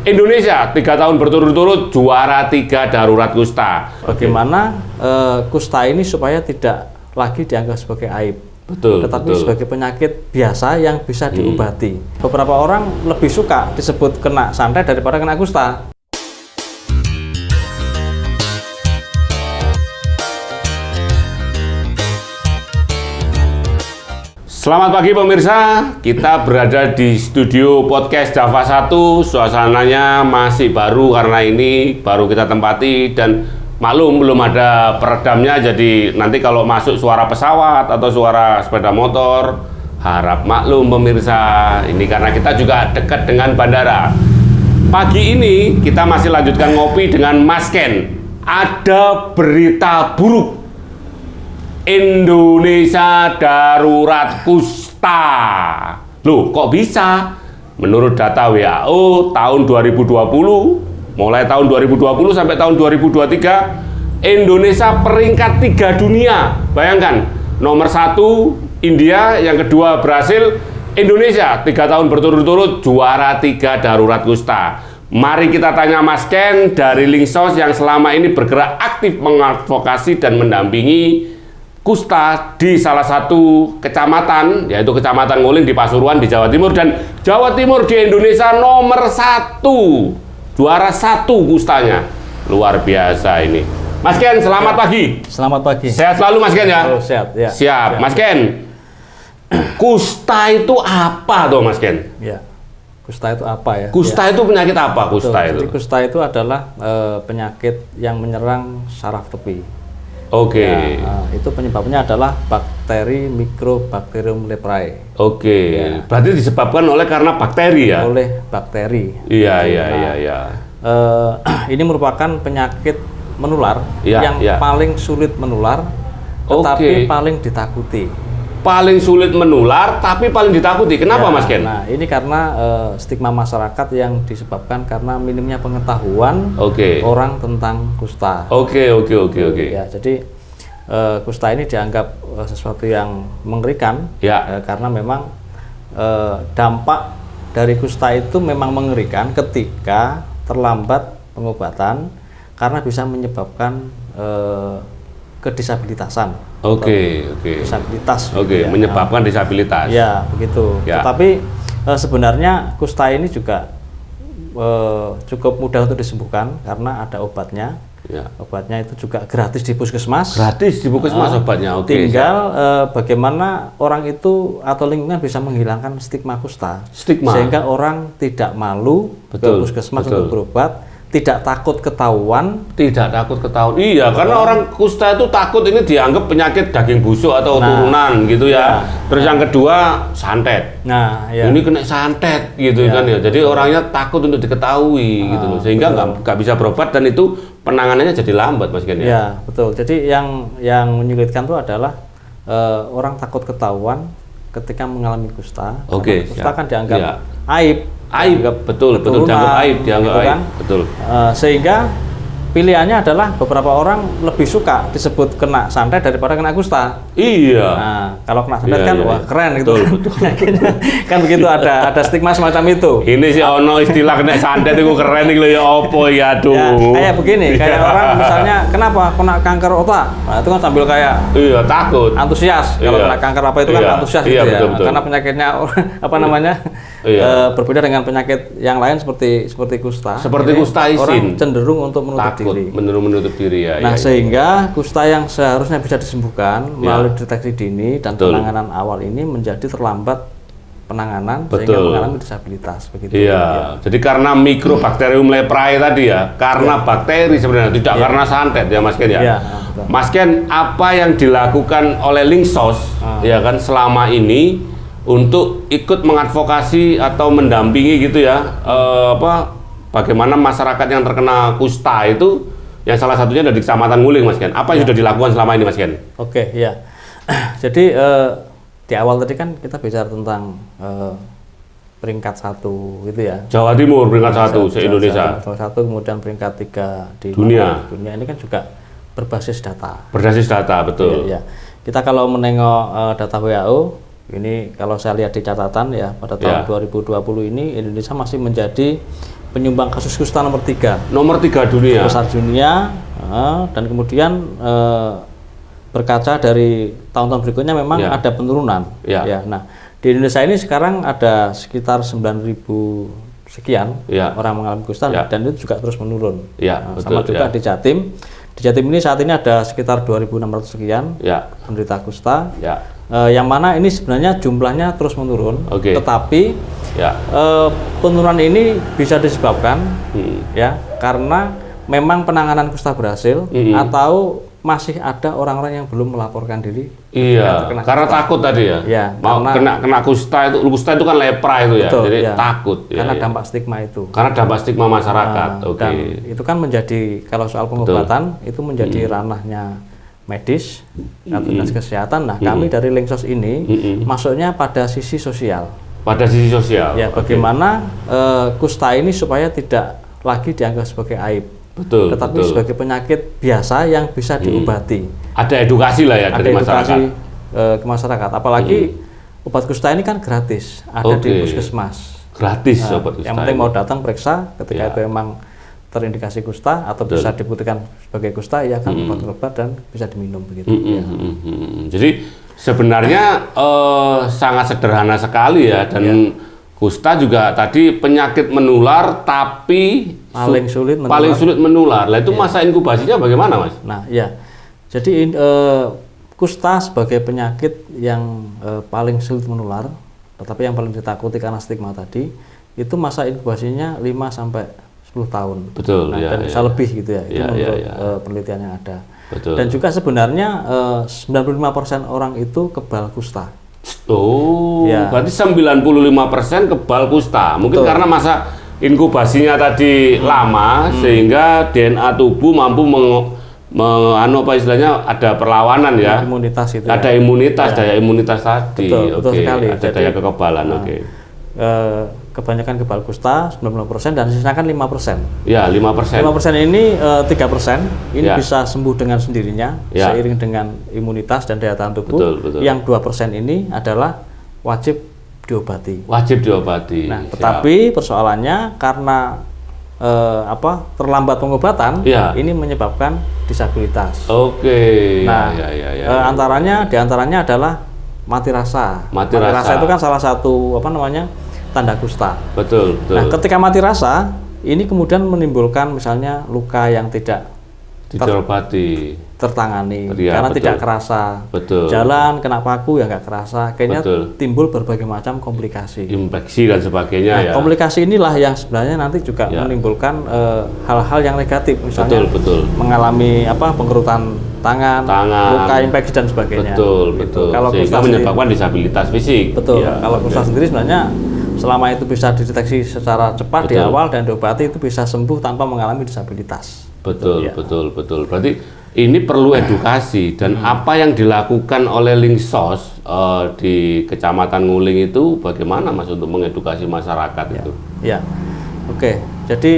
Indonesia 3 tahun berturut-turut juara 3 darurat kusta. Bagaimana kusta ini supaya tidak lagi dianggap sebagai aib, tetapi sebagai penyakit biasa yang bisa diobati. Beberapa orang lebih suka disebut kena santet daripada kena kusta. Selamat pagi pemirsa, kita berada di studio podcast Java 1. Suasananya masih baru karena ini baru kita tempati dan maklum belum ada peredamnya. Jadi nanti kalau masuk suara pesawat atau suara sepeda motor, harap maklum pemirsa. Ini karena kita juga dekat dengan bandara. Pagi ini kita masih lanjutkan ngopi dengan Mas Ken. Ada berita buruk. Indonesia darurat kusta. Loh, kok bisa? Menurut data WHO tahun 2020, mulai tahun 2020 sampai tahun 2023, Indonesia peringkat 3 dunia. Bayangkan, nomor 1 India, yang kedua Brasil, Indonesia 3 tahun berturut-turut juara 3 darurat kusta. Mari kita tanya Mas Ken dari Linksos yang selama ini bergerak aktif mengadvokasi dan mendampingi kusta di salah satu kecamatan, yaitu Kecamatan Nguling di Pasuruan di Jawa Timur, dan Jawa Timur di Indonesia nomor 1, juara 1 kustanya. Luar biasa ini. Mas Ken, selamat pagi. Selamat pagi. Sehat selalu Mas Ken ya? Oh, sehat, ya. Siap. Mas Ken, kusta itu apa tuh Mas Ken? Ya. Kusta itu apa ya? Kusta itu penyakit apa? Kusta itu? Jadi kusta itu adalah penyakit yang menyerang saraf tepi. Oke. Ya, itu penyebabnya adalah bakteri Mycobacterium leprae. Oke. Ya. Berarti disebabkan karena bakteri ya? Oleh bakteri. Iya, gitu. iya. Ini merupakan penyakit menular ya, yang paling sulit menular, tetapi paling ditakuti. Paling sulit menular, tapi paling ditakuti. Kenapa, Mas Ken? Nah, ini karena stigma masyarakat yang disebabkan karena minimnya pengetahuan orang tentang kusta. Oke. Ya, jadi kusta ini dianggap sesuatu yang mengerikan, karena memang dampak dari kusta itu memang mengerikan ketika terlambat pengobatan, karena bisa menyebabkan kedisabilitasan. Disabilitas. Ya. Menyebabkan disabilitas. Ya, begitu. Ya. Tetapi sebenarnya kusta ini juga cukup mudah untuk disembuhkan karena ada obatnya. Ya. Obatnya itu juga gratis di puskesmas. Gratis di puskesmas obatnya. Tinggal bagaimana orang itu atau lingkungan bisa menghilangkan stigma kusta. Sehingga orang tidak malu ke puskesmas untuk berobat. Tidak takut ketahuan. Iya, karena orang kusta itu takut ini dianggap penyakit daging busuk atau turunan gitu ya. Terus yang kedua santet. Ini kena santet gitu kan ya. Jadi orangnya takut untuk diketahui gitu loh. Sehingga nggak bisa berobat dan itu penanganannya jadi lambat Mas Ken ya. Ya, betul. Jadi yang menyulitkan itu adalah orang takut ketahuan ketika mengalami kusta. Kusta kan dianggap aib. Betul dianggap aib, kan? Betul. Sehingga pilihannya adalah beberapa orang lebih suka disebut kena santet daripada kena kusta. Iya. Nah, kalau kena santet wah keren gitu. Betul. Kan begitu, ada stigma semacam itu. Ini sih ono istilah kena santet itu keren iki lho ya opo ya aduh. Ya, kayak begini, kayak orang misalnya kenapa kena kanker otak. Nah, itu kan sambil kayak takut. Antusias. Kalau kena kanker apa itu kan antusias gitu ya. Betul. Karena penyakitnya apa namanya? Berbeda dengan penyakit yang lain seperti kusta. Seperti kusta isin. Orang cenderung untuk menutup diri. Ya. Sehingga kusta yang seharusnya bisa disembuhkan melalui deteksi dini dan penanganan awal ini menjadi terlambat penanganan sehingga mengalami disabilitas begitu. Iya. Jadi karena Mycobacterium leprae tadi ya, karena bakteri sebenarnya tidak karena santet ya Mas Ken ya. Mas Ken, apa yang dilakukan oleh Linksos ya kan selama ini untuk ikut mengadvokasi atau mendampingi gitu ya, bagaimana masyarakat yang terkena kusta itu, yang salah satunya dari Kecamatan Nguling Mas Ken. Apa yang sudah dilakukan selama ini Mas Ken? Jadi di awal tadi kan kita bicara tentang peringkat 1 gitu ya. Jawa Timur peringkat 1 se-Indonesia. Salah satu, kemudian peringkat 3 di dunia. Dunia ini kan juga berbasis data. Betul. Ya. Kita kalau menengok data WHO Ini kalau saya lihat di catatan ya, pada tahun 2020 ini Indonesia masih menjadi penyumbang kasus kusta nomor 3. Nomor 3 dunia. Besar dunia, dan kemudian berkaca dari tahun-tahun berikutnya memang ada penurunan. Ya. Nah, di Indonesia ini sekarang ada sekitar 9.000 sekian orang mengalami kusta dan itu juga terus menurun. Sama juga di Jatim. Di Jatim ini saat ini ada sekitar 2.600 sekian penderita kusta. Yang mana ini sebenarnya jumlahnya terus menurun, tetapi penurunan ini bisa disebabkan karena memang penanganan kusta berhasil atau masih ada orang-orang yang belum melaporkan diri. Karena takut tadi ya. Mau kena kusta itu kan lepra itu ya. Betul, jadi takut. Karena dampak stigma itu. Karena dampak stigma masyarakat. Dan itu kan menjadi, kalau soal pengobatan itu menjadi ranahnya medis atau dinas kesehatan. Nah, kami dari Linksos ini masuknya pada sisi sosial. Pada sisi sosial. Ya, bagaimana kusta ini supaya tidak lagi dianggap sebagai aib. Tetapi sebagai penyakit biasa yang bisa diobati. Ada edukasi lah ya dari masyarakat. Ke masyarakat. Apalagi obat kusta ini kan gratis, ada di puskesmas. Gratis obat kusta. Yang penting mau datang periksa, ketika itu memang terindikasi kusta atau bisa dibuktikan sebagai kusta, ya kan obat-obat dan bisa diminum begitu. Jadi sebenarnya sangat sederhana sekali ya, dan kusta juga tadi penyakit menular tapi paling sulit menular. Lah itu masa inkubasinya bagaimana, Mas? Nah, ya. Jadi kusta sebagai penyakit yang paling sulit menular, tetapi yang paling ditakuti karena stigma tadi, itu masa inkubasinya 5 sampai 10 tahun. Dan bisa lebih gitu ya. Itu menurut penelitian yang ada. Dan juga sebenarnya 95% orang itu kebal kusta. Berarti 95% kebal kusta. Mungkin karena masa inkubasinya tadi lama sehingga DNA tubuh mampu ada perlawanan ya. Imunitas itu. Ada imunitas, daya imunitas tadi. Betul sekali. Ada daya kekebalan. Kebanyakan kebal kusta 90% dan sisanya kan 5%. Ya, 5%. 5% ini 3% ini bisa sembuh dengan sendirinya seiring dengan imunitas dan daya tahan tubuh. Yang 2% ini adalah wajib diobati. Nah, tetapi persoalannya karena terlambat pengobatan, ini menyebabkan disabilitas. Nah, di antaranya adalah mati rasa. Mati rasa itu kan salah satu tanda kusta. Nah, ketika mati rasa, ini kemudian menimbulkan misalnya luka yang tidak tertangani karena tidak kerasa. Jalan kena paku ya nggak kerasa. Kayaknya timbul berbagai macam komplikasi. Infeksi dan sebagainya. Komplikasi inilah yang sebenarnya nanti juga menimbulkan hal-hal yang negatif, misalnya mengalami penggerutan tangan, luka infeksi dan sebagainya. Kalau kusta menyebabkan disabilitas fisik. Kalau kusta sendiri sebenarnya selama itu bisa dideteksi secara cepat di awal dan diobati, itu bisa sembuh tanpa mengalami disabilitas. Betul. Berarti ini perlu edukasi, dan apa yang dilakukan oleh Linksos di Kecamatan Nguling itu bagaimana, Mas, untuk mengedukasi masyarakat itu? Jadi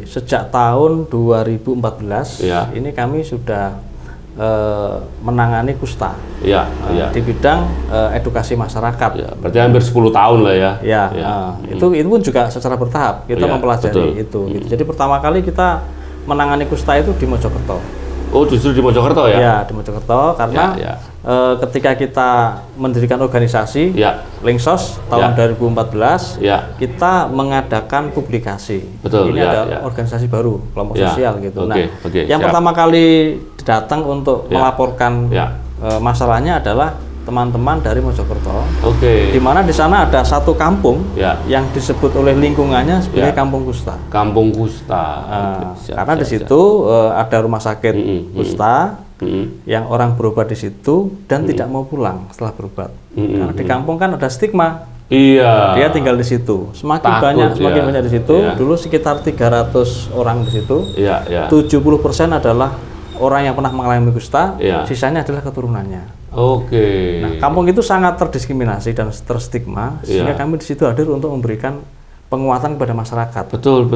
sejak tahun 2014 ini kami sudah menangani kusta di bidang edukasi masyarakat. Berarti hampir 10 tahun lah ya. Itu pun juga secara bertahap kita mempelajari itu. Jadi pertama kali kita menangani kusta itu di Mojokerto. Justru di Mojokerto ya? Ya, di Mojokerto karena ketika kita mendirikan organisasi Linksos tahun 2014, kita mengadakan publikasi. Ini ada organisasi baru, kelompok sosial gitu. Yang pertama kali datang untuk melaporkan masalahnya adalah teman-teman dari Mojokerto. Di mana di sana ada satu kampung yang disebut oleh lingkungannya sebagai kampung kusta. Kampung kusta. Karena di situ ada rumah sakit kusta yang orang berobat di situ dan tidak mau pulang setelah berobat. Karena di kampung kan ada stigma. Dia tinggal di situ. Semakin banyak di situ. Dulu sekitar 300 orang di situ. 70% adalah orang yang pernah mengalami kusta, sisanya adalah keturunannya. Nah, kampung itu sangat terdiskriminasi dan terstigma, sehingga kami di situ hadir untuk memberikan penguatan kepada masyarakat. Betul.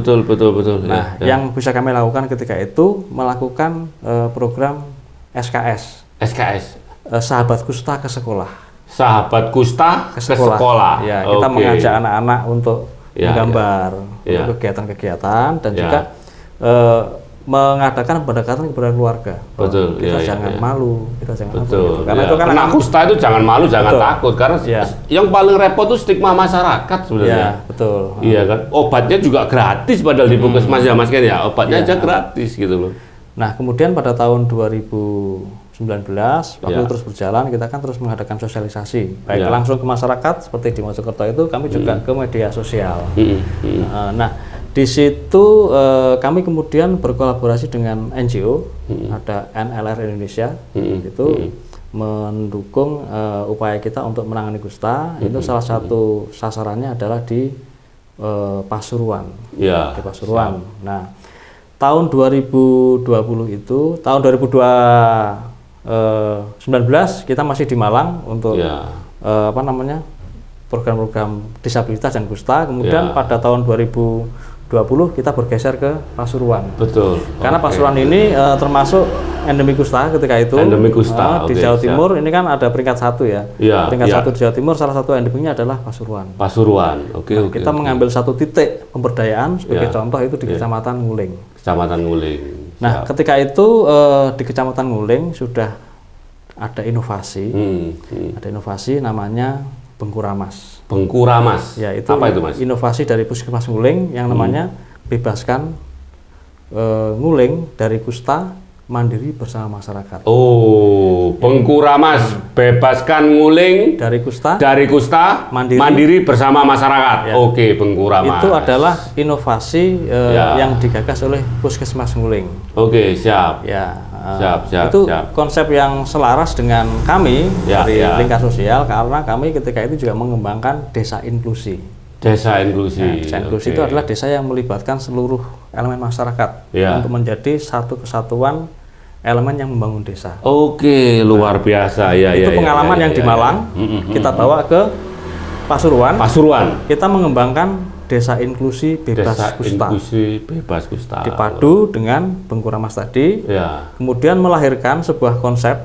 Nah, yang bisa kami lakukan ketika itu melakukan program SKS. SKS. Sahabat Kusta ke Sekolah. sahabat kusta ke sekolah. Ya, kita mengajak anak-anak untuk menggambar, ya. untuk kegiatan-kegiatan dan juga mengadakan pendekatan kepada keluarga. Betul. Kita jangan malu, kita jangan betul. Karena itu kan kena kusta itu jangan malu, jangan takut karena yang paling repot itu stigma masyarakat sebenarnya. Betul. Iya kan. Obatnya juga gratis padahal di puskesmas ya Mas Ken ya. Obatnya aja gratis gitu loh. Nah, kemudian pada tahun 2019 waktu terus berjalan kita kan terus mengadakan sosialisasi baik langsung ke masyarakat seperti di Mojokerto itu kami juga ke media sosial. Nah, di situ kami kemudian berkolaborasi dengan NGO, ada NLR Indonesia, itu mendukung upaya kita untuk menangani kusta. Itu salah satu sasarannya adalah di Pasuruan, di Pasuruan. Nah, tahun 2020 itu, tahun 2019 kita masih di Malang untuk program-program disabilitas dan kusta. Kemudian pada tahun 2020 kita bergeser ke Pasuruan. Betul. Karena Pasuruan ini termasuk endemi kusta ketika itu. Endemi kusta. Di Jawa Timur ini kan ada peringkat 1 ya. Peringkat 1 di Jawa Timur, salah satu endeminya adalah Pasuruan. Pasuruan. Kita mengambil satu titik pemberdayaan sebagai contoh itu di Kecamatan Nguling. Kecamatan Nguling. Nah, ketika itu di Kecamatan Nguling sudah ada inovasi. Ada inovasi namanya Bengkuramas. Bengkuramas. Ya, itu apa itu, Mas? Inovasi dari Puskesmas Nguling yang namanya bebaskan Nguling dari kusta mandiri bersama masyarakat. Oh, Bengkuramas bebaskan Nguling dari kusta mandiri bersama masyarakat. Oke, Bengkuramas. Itu adalah inovasi yang digagas oleh Puskesmas Nguling. Oke, siap. Ya. Itu konsep yang selaras dengan kami dari Lingkar Sosial karena kami ketika itu juga mengembangkan desa inklusi. Desa inklusi. Nah, desa inklusi itu adalah desa yang melibatkan seluruh elemen masyarakat untuk menjadi satu kesatuan elemen yang membangun desa. Oke, luar biasa ya. Itu pengalaman yang di Malang kita bawa ke Pasuruan. Kita mengembangkan desa inklusi bebas kusta. Dipadu dengan Bengkuramas tadi. Kemudian melahirkan sebuah konsep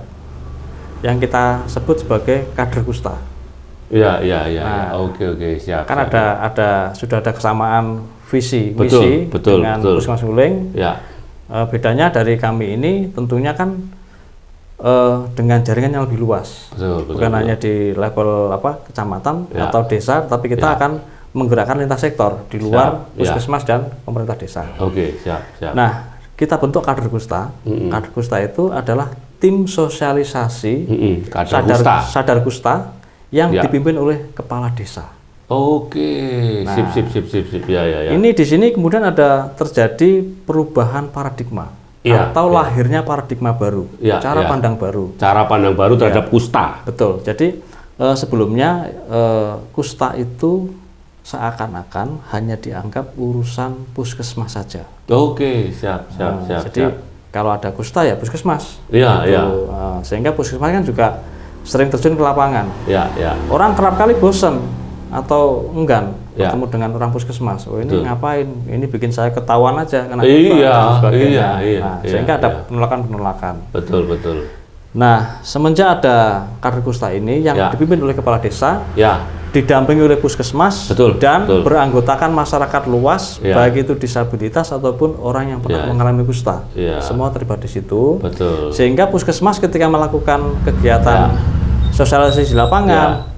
yang kita sebut sebagai kader kusta. Oke, siap. Kan sudah ada kesamaan visi misi dengan Puskesmas Nguling. Bedanya dari kami ini tentunya kan dengan jaringan yang lebih luas. Bukan hanya di level kecamatan atau desa, tapi kita akan menggerakkan lintas sektor di luar puskesmas dan pemerintah desa. Oke, siap. Nah, kita bentuk kader kusta. Kader kusta itu adalah tim sosialisasi sadar kusta yang dipimpin oleh kepala desa. Oke, sip. Ya. Ini di sini kemudian ada terjadi perubahan paradigma atau lahirnya paradigma baru, cara pandang baru. Cara pandang baru terhadap kusta. Betul. Jadi sebelumnya kusta itu seakan-akan hanya dianggap urusan puskesmas saja. Oke, siap. Jadi kalau ada kusta ya puskesmas. Iya. Sehingga puskesmas kan juga sering terjun ke lapangan. Orang kerap kali bosan atau enggan bertemu dengan orang puskesmas. Oh, ini ngapain? Ini bikin saya ketahuan aja karena sehingga ada penolakan. Betul. Nah, semenjak ada kader kusta ini yang dipimpin oleh kepala desa, didampingi oleh puskesmas dan beranggotakan masyarakat luas, baik itu disabilitas ataupun orang yang pernah mengalami kusta. Semua terlibat di situ. Sehingga puskesmas ketika melakukan kegiatan sosialisasi di lapangan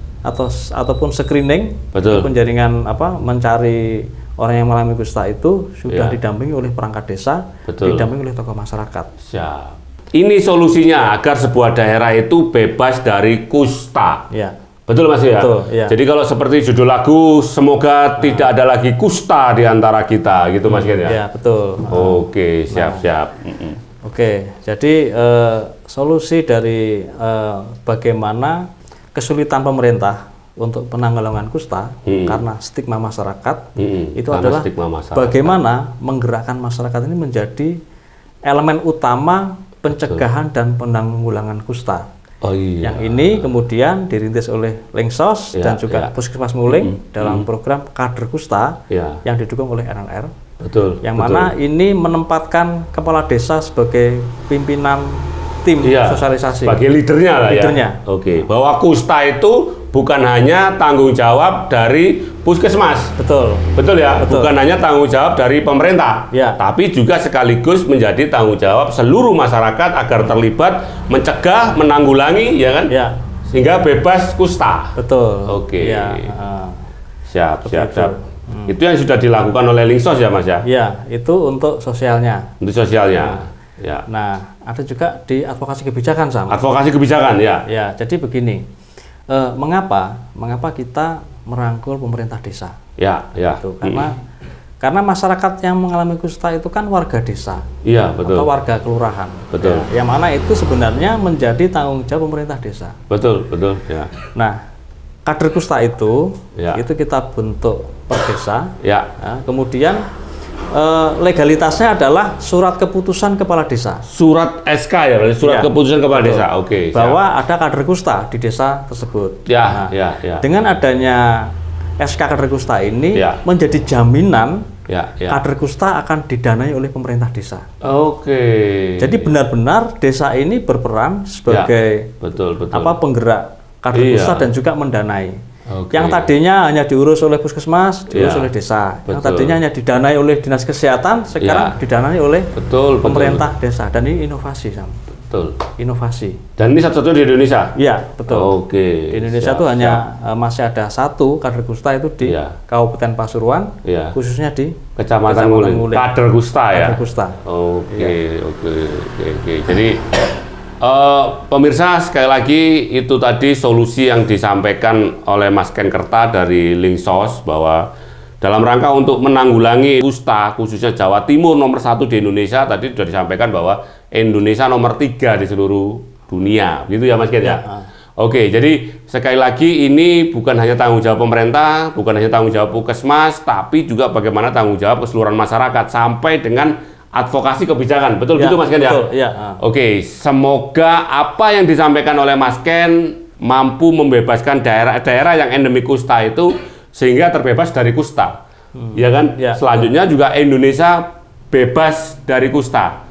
ataupun screening, penjaringan mencari orang yang mengalami kusta itu sudah didampingi oleh perangkat desa, didampingi oleh tokoh masyarakat. Siap. Ini solusinya agar sebuah daerah itu bebas dari kusta. Betul, Mas ya? Betul, iya. Jadi kalau seperti judul lagu, semoga tidak ada lagi kusta di antara kita, gitu Mas Ken ya? Iya, betul. Oke, siap. Oke, jadi solusi dari bagaimana kesulitan pemerintah untuk penanggulangan kusta karena stigma masyarakat itu adalah bagaimana menggerakkan masyarakat ini menjadi elemen utama pencegahan dan penanggulangan kusta. Yang ini kemudian dirintis oleh Lingsos dan juga Puskesmas Nguling dalam program kader kusta yang didukung oleh NLR. Yang mana ini menempatkan kepala desa sebagai pimpinan tim sosialisasi. Sebagai leadernya lah leadernya. ya. Oke, bahwa kusta itu bukan hanya tanggung jawab dari puskesmas. Betul. Betul ya? Betul. Bukan hanya tanggung jawab dari pemerintah. Ya. Tapi juga sekaligus menjadi tanggung jawab seluruh masyarakat agar terlibat mencegah, menanggulangi, ya kan? Ya. Sehingga bebas kusta. Betul. Oke. Ya. Siap. Itu yang sudah dilakukan oleh Linksos ya, Mas ya? Ya, itu untuk sosialnya. Untuk sosialnya. Ya. Nah, ada juga di advokasi kebijakan, Sam. Advokasi kebijakan, ya. Ya, jadi begini. Mengapa kita merangkul pemerintah desa? Ya. Gitu. Karena masyarakat yang mengalami kusta itu kan warga desa. Iya, betul. Atau warga kelurahan. Betul. Ya, yang mana itu sebenarnya menjadi tanggung jawab pemerintah desa. Betul, ya. Nah, kader kusta itu kita bentuk per desa. Ya. Nah, kemudian legalitasnya adalah surat keputusan kepala desa. Surat SK ya, surat keputusan kepala desa. Oke. Bahwa ada kader kusta di desa tersebut. Ya. Dengan adanya SK kader kusta ini menjadi jaminan kader kusta akan didanai oleh pemerintah desa. Oke. Jadi benar-benar desa ini berperan sebagai penggerak kader kusta dan juga mendanai. Yang tadinya hanya diurus oleh puskesmas, diurus oleh desa. Yang tadinya hanya didanai oleh dinas kesehatan, sekarang didanai oleh pemerintah desa. Dan ini inovasi, Sam. Betul. Inovasi. Dan ini satu-satunya di Indonesia? Iya, betul. Oke. Di Indonesia itu hanya masih ada satu kader kusta itu di Kabupaten Pasuruan, khususnya di Kecamatan Nguling. Kader kusta ya? Kader kusta. Oke. Jadi pemirsa, sekali lagi itu tadi solusi yang disampaikan oleh Mas Ken Kerta dari Linksos, bahwa dalam rangka untuk menanggulangi kusta khususnya Jawa Timur nomor 1 di Indonesia, tadi sudah disampaikan bahwa Indonesia nomor 3 di seluruh dunia, gitu ya Mas Ken ya? Oke, jadi sekali lagi ini bukan hanya tanggung jawab pemerintah, bukan hanya tanggung jawab puskesmas, tapi juga bagaimana tanggung jawab keseluruhan masyarakat sampai dengan advokasi kebijakan, betul gitu Mas Ken ya? Betul, ya. Oke, semoga apa yang disampaikan oleh Mas Ken mampu membebaskan daerah-daerah yang endemik kusta itu sehingga terbebas dari kusta, ya kan? Ya, selanjutnya juga Indonesia bebas dari kusta,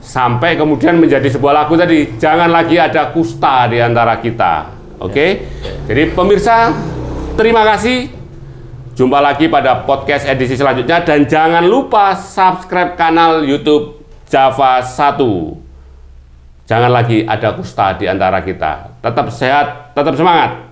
sampai kemudian menjadi sebuah lagu tadi, jangan lagi ada kusta di antara kita. Oke, jadi pemirsa, terima kasih. Jumpa lagi pada podcast edisi selanjutnya dan jangan lupa subscribe kanal YouTube Java 1. Jangan lagi ada kusta di antara kita. Tetap sehat, tetap semangat.